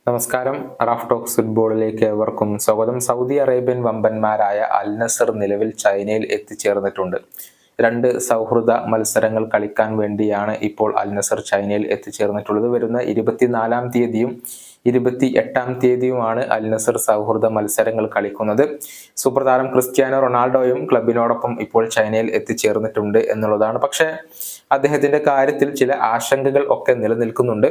നമസ്കാരം. Raf talks ഫുട്ബോളിലേക്ക് ഏവർക്കും സ്വാഗതം. സൗദി അറേബ്യൻ വമ്പന്മാരായ അൽ നസർ നിലവിൽ ചൈനയിൽ എത്തിച്ചേർന്നിട്ടുണ്ട്. 2 സൗഹൃദ മത്സരങ്ങൾ കളിക്കാൻ വേണ്ടിയാണ് ഇപ്പോൾ അൽ നസർ ചൈനയിൽ എത്തിച്ചേർന്നിട്ടുള്ളത്. വരുന്ന 24-ാം തീയതിയും 28-ാം തീയതിയുമാണ് അൽ നസർ സൗഹൃദ മത്സരങ്ങൾ കളിക്കുന്നത്. സൂപ്പർ താരം ക്രിസ്ത്യാനോ റൊണാൾഡോയും ക്ലബിനോടൊപ്പം ഇപ്പോൾ ചൈനയിൽ എത്തിച്ചേർന്നിട്ടുണ്ട് എന്നുള്ളതാണ്. പക്ഷേ അദ്ദേഹത്തിന്റെ കാര്യത്തിൽ ചില ആശങ്കകൾ ഒക്കെ നിലനിൽക്കുന്നുണ്ട്.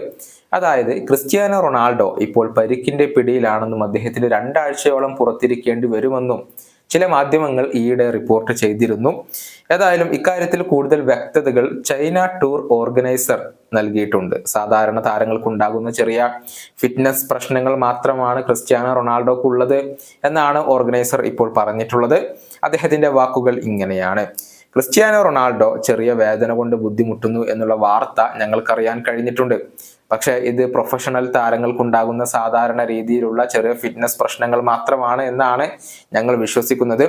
അതായത് ക്രിസ്ത്യാനോ റൊണാൾഡോ ഇപ്പോൾ പരിക്കിന്റെ പിടിയിലാണെന്നും അദ്ദേഹത്തിന് 2 ആഴ്ചയോളം പുറത്തിരിക്കേണ്ടി വരുമെന്നും ചില മാധ്യമങ്ങൾ ഈയിടെ റിപ്പോർട്ട് ചെയ്തിരുന്നു. ഏതായാലും ഇക്കാര്യത്തിൽ കൂടുതൽ വ്യക്തതകൾ ചൈന ടൂർ ഓർഗനൈസർ നൽകിയിട്ടുണ്ട്. സാധാരണ താരങ്ങൾക്കുണ്ടാകുന്ന ചെറിയ ഫിറ്റ്നസ് പ്രശ്നങ്ങൾ മാത്രമാണ് ക്രിസ്ത്യാനോ റൊണാൾഡോക്കുള്ളത് എന്നാണ് ഓർഗനൈസർ ഇപ്പോൾ പറഞ്ഞിട്ടുള്ളത്. അദ്ദേഹത്തിന്റെ വാക്കുകൾ ഇങ്ങനെയാണ്: ക്രിസ്ത്യാനോ റൊണാൾഡോ ചെറിയ വേദന കൊണ്ട് ബുദ്ധിമുട്ടുന്നു എന്നുള്ള വാർത്ത ഞങ്ങൾക്കറിയാൻ കഴിഞ്ഞിട്ടുണ്ട്. പക്ഷേ ഇത് പ്രൊഫഷണൽ താരങ്ങൾക്കുണ്ടാകുന്ന സാധാരണ രീതിയിലുള്ള ചെറിയ ഫിറ്റ്നസ് പ്രശ്നങ്ങൾ മാത്രമാണ് എന്നാണ് ഞങ്ങൾ വിശ്വസിക്കുന്നത്.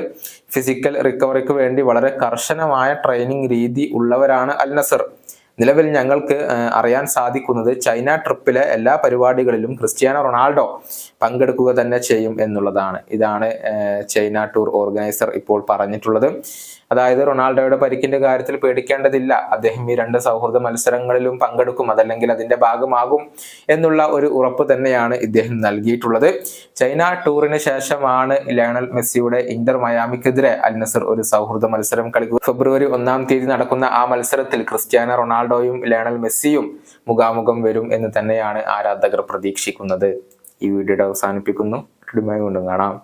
ഫിസിക്കൽ റിക്കവറിക്ക് വേണ്ടി വളരെ കർശനമായ ട്രെയിനിങ് രീതി ഉള്ളവരാണ് അൽ നസർ. നിലവിൽ ഞങ്ങൾക്ക് അറിയാൻ സാധിക്കുന്നത് ചൈന ട്രിപ്പിലെ എല്ലാ പരിപാടികളിലും ക്രിസ്ത്യാനോ റൊണാൾഡോ പങ്കെടുക്കുക തന്നെ ചെയ്യും എന്നുള്ളതാണ്. ഇതാണ് ചൈന ടൂർ ഓർഗനൈസർ ഇപ്പോൾ പറഞ്ഞിട്ടുള്ളത്. അതായത് റൊണാൾഡോയുടെ പരിക്കിന്റെ കാര്യത്തിൽ പേടിക്കേണ്ടതില്ല, അദ്ദേഹം ഈ 2 സൗഹൃദ മത്സരങ്ങളിലും പങ്കെടുക്കും, അതല്ലെങ്കിൽ അതിന്റെ ഭാഗമാകും എന്നുള്ള ഒരു ഉറപ്പ് തന്നെയാണ് ഇദ്ദേഹം നൽകിയിട്ടുള്ളത്. ചൈന ടൂറിന് ശേഷമാണ് ലയണൽ മെസ്സിയുടെ ഇന്റർ മയാമിക്കെതിരെ അൽ നസർ ഒരു സൗഹൃദ മത്സരം കളിക്കുക. ഫെബ്രുവരി 1-ാം തീയതി നടക്കുന്ന ആ മത്സരത്തിൽ ക്രിസ്ത്യാനോ റൊണാൾഡോയും ലയണൽ മെസ്സിയും മുഖാമുഖം വരും എന്ന് തന്നെയാണ് ആരാധകർ പ്രതീക്ഷിക്കുന്നത്. ഈ വീഡിയോ അവസാനിപ്പിക്കുന്നു. വീണ്ടും കാണാം.